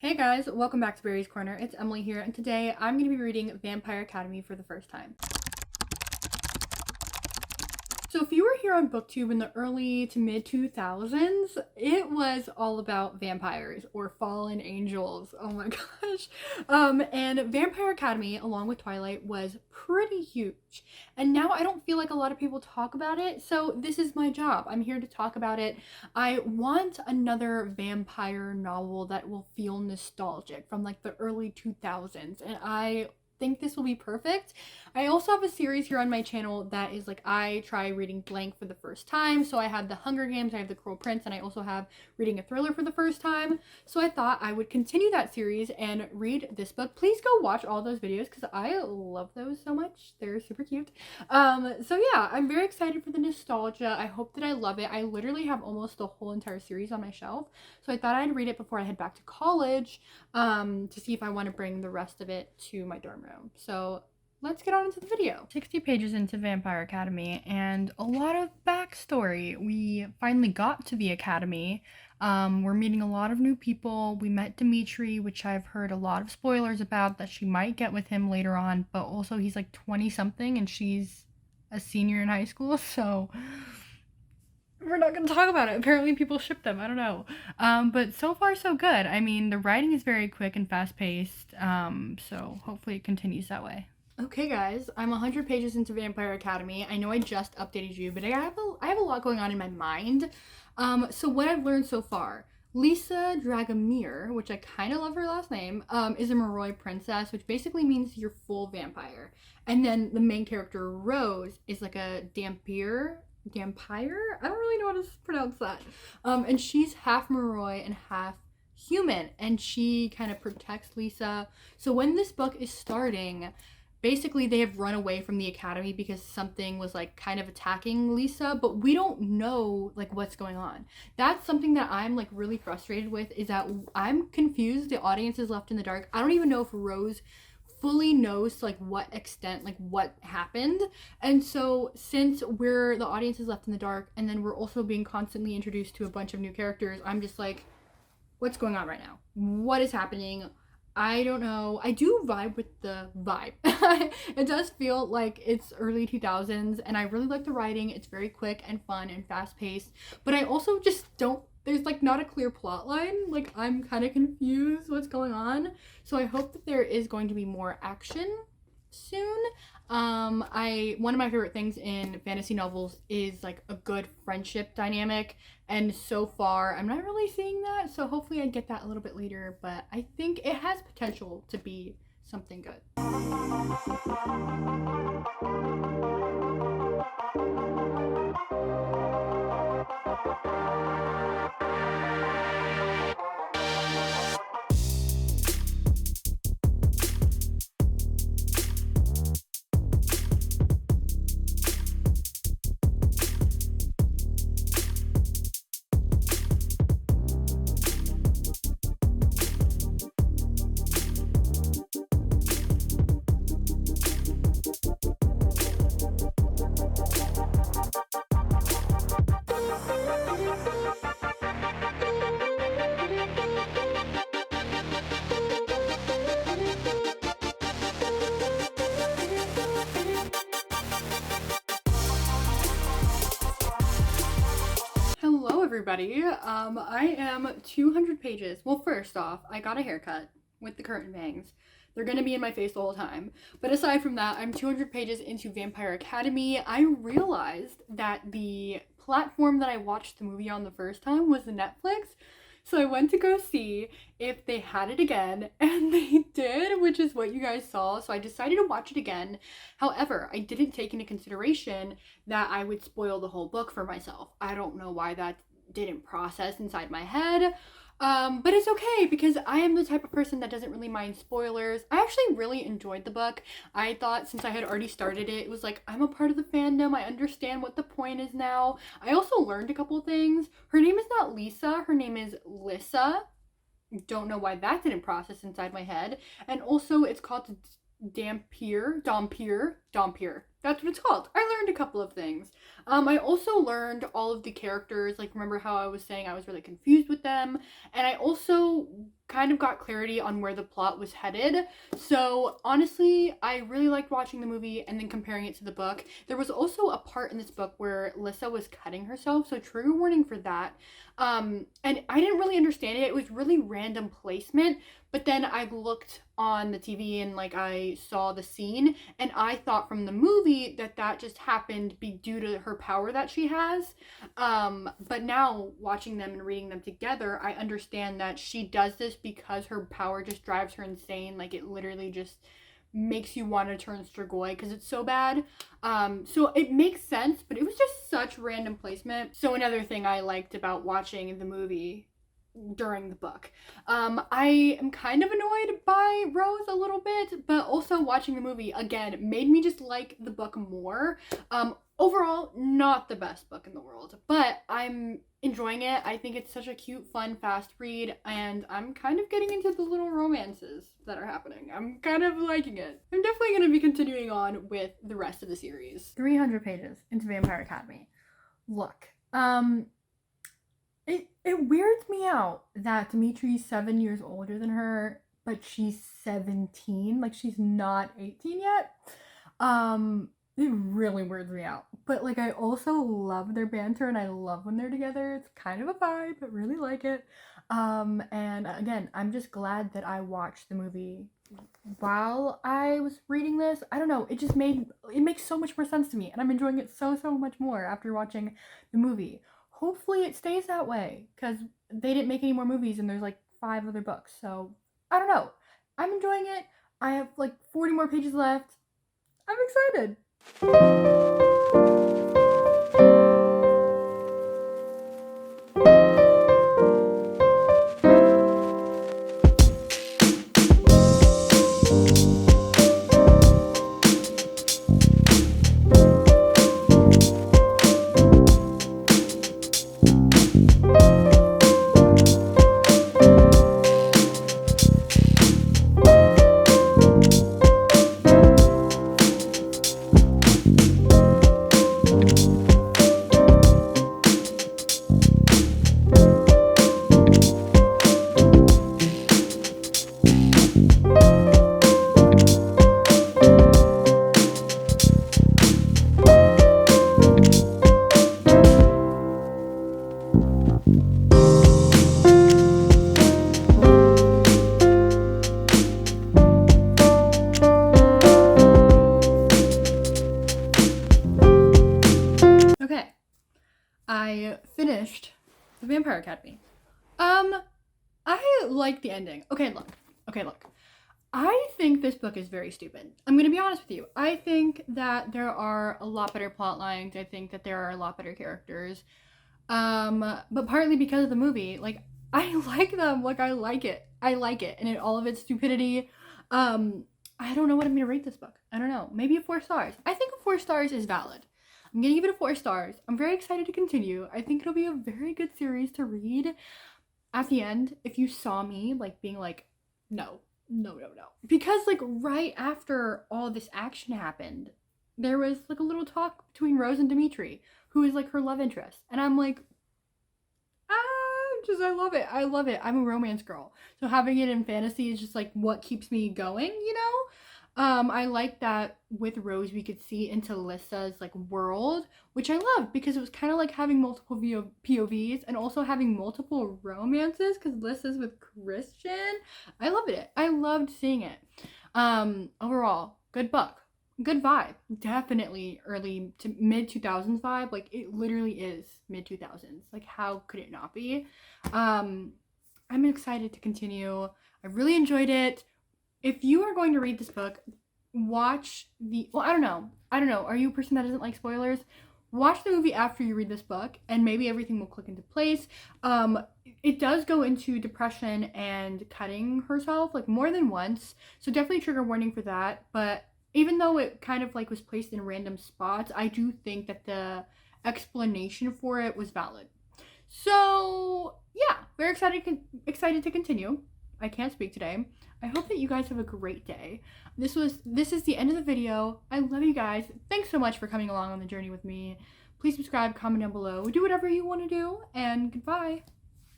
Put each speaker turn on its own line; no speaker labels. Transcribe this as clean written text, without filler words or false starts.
Hey guys, welcome back to Barry's Corner. It's Emily here, and today I'm going to be reading Vampire Academy for the first time. So if you were here on BookTube in the early to mid 2000s, it was all about vampires or fallen angels. Oh my gosh. And Vampire Academy, along with Twilight, was pretty huge. And now I don't feel like a lot of people talk about it, so this is my job. I'm here to talk about it. I want another vampire novel that will feel nostalgic from like the early 2000s, and I think this will be perfect. I also have a series here on my channel that is like I try reading blank for the first time. So I have the Hunger Games, I have the Cruel Prince, and I also have reading a thriller for the first time. So I thought I would continue that series and read this book. Please go watch all those videos because I love those so much. They're super cute. So yeah, I'm very excited for the nostalgia. I hope that I love it. I literally have almost the whole entire series on my shelf. So I thought I'd read it before I head back to college to see if I want to bring the rest of it to my dorm room. So let's get on into the video. 60 pages into Vampire Academy and a lot of backstory. We finally got to the academy. We're meeting a lot of new people. We met Dimitri, which I've heard a lot of spoilers about that she might get with him later on, but also he's like 20 something and she's a senior in high school, so we're not going to talk about it. Apparently people ship them. I don't know. But so far so good. I mean, the writing is very quick and fast paced. So hopefully it continues that way. Okay, guys, I'm 100 pages into Vampire Academy. I know I just updated you, but I have a lot going on in my mind. So what I've learned so far, Lisa Dragomir, which I kind of love her last name, is a Moroi princess, which basically means you're full vampire. And then the main character, Rose, is like a Dampire? I don't really know how to pronounce that. And she's half Moroi and half human, and she kind of protects Lisa. So when this book is starting, basically they have run away from the academy because something was like kind of attacking Lisa, but we don't know like what's going on. That's something that I'm like really frustrated with, is that I'm confused. The audience is left in the dark. I don't even know if Rose fully knows to like what extent like what happened. And so since the audience is left in the dark, and then we're also being constantly introduced to a bunch of new characters, I'm just like, what's going on right now? What is happening? I don't know. I do vibe with the vibe. It does feel like it's early 2000s, and I really like the writing. It's very quick and fun and fast paced, but I also just don't, there's like not a clear plot line. Like I'm kind of confused what's going on. So I hope that there is going to be more action soon. I one of my favorite things in fantasy novels is like a good friendship dynamic, and so far I'm not really seeing that, so hopefully I get that a little bit later, but I think it has potential to be something good. Hello everybody. I am 200 pages. Well, first off, I got a haircut with the curtain bangs. They're gonna be in my face the whole time. But aside from that, I'm 200 pages into Vampire Academy. I realized that the platform that I watched the movie on the first time was Netflix. So I went to go see if they had it again, and they did, which is what you guys saw. So I decided to watch it again. However, I didn't take into consideration that I would spoil the whole book for myself. I don't know why that didn't process inside my head. But it's okay because I am the type of person that doesn't really mind spoilers. I actually really enjoyed the book. I thought since I had already started it, it was like, I'm a part of the fandom. I understand what the point is now. I also learned a couple things. Her name is not Lisa. Her name is Lissa. Don't know why that didn't process inside my head. And also it's called Dampier. That's what it's called. I learned a couple of things. I also learned all of the characters. Like, remember how I was saying I was really confused with them? And I also kind of got clarity on where the plot was headed. So, honestly, I really liked watching the movie and then comparing it to the book. There was also a part in this book where Lissa was cutting herself, so trigger warning for that. And I didn't really understand it. It was really random placement, but then I looked on the TV and like I saw the scene, and I thought from the movie that that just happened be due to her power that she has. But now watching them and reading them together, I understand that she does this because her power just drives her insane. Like it literally just makes you want to turn Strigoi because it's so bad. So it makes sense, but it was just such random placement. So another thing I liked about watching the movie during the book. I am kind of annoyed by Rose a little bit, but also watching the movie again made me just like the book more. Overall, not the best book in the world, but I'm enjoying it. I think it's such a cute, fun, fast read, and I'm kind of getting into the little romances that are happening. I'm kind of liking it. I'm definitely going to be continuing on with the rest of the series. 300 pages into Vampire Academy. Look, it weirds me out that Dimitri's 7 years older than her, but she's 17. Like, she's not 18 yet. It really weirds me out. But, like, I also love their banter, and I love when they're together. It's kind of a vibe, but really like it. And again, I'm just glad that I watched the movie while I was reading this. I don't know, it makes so much more sense to me, and I'm enjoying it so much more after watching the movie. Hopefully it stays that way, because they didn't make any more movies and there's like 5 other books. So, I don't know. I'm enjoying it. I have like 40 more pages left. I'm excited. Okay, I finished The Vampire Academy. I like the ending. Okay, look. I think this book is very stupid. I'm gonna be honest with you. I think that there are a lot better plot lines. I think that there are a lot better characters. But partly because of the movie, like, I like them. Like, I like it. And in all of its stupidity, I don't know what I'm gonna rate this book. I don't know. Maybe a 4 stars. I think a 4 stars is valid. I'm gonna give it a 4 stars. I'm very excited to continue. I think it'll be a very good series to read. At the end, if you saw me, like, being like, no. Because, like, right after all this action happened, there was, like, a little talk between Rose and Dimitri, who is, like, her love interest. And I'm like, I love it. I'm a romance girl. So having it in fantasy is just, like, what keeps me going, you know? I like that with Rose we could see into Lissa's like world, which I love because it was kind of like having multiple POVs and also having multiple romances because Lissa's with Christian. I loved it. I loved seeing it. Overall, good book. Good vibe. Definitely early to mid 2000s vibe. Like it literally is mid 2000s. Like how could it not be? I'm excited to continue. I really enjoyed it. If you are going to read this book, watch the, well, I don't know. Are you a person that doesn't like spoilers? Watch the movie after you read this book and maybe everything will click into place. It does go into depression and cutting herself like more than once. So definitely trigger warning for that. But even though it kind of like was placed in random spots, I do think that the explanation for it was valid. So yeah, very excited to continue. I can't speak today. I hope that you guys have a great day. This is the end of the video. I love you guys. Thanks so much for coming along on the journey with me. Please subscribe, comment down below, do whatever you want to do, and goodbye.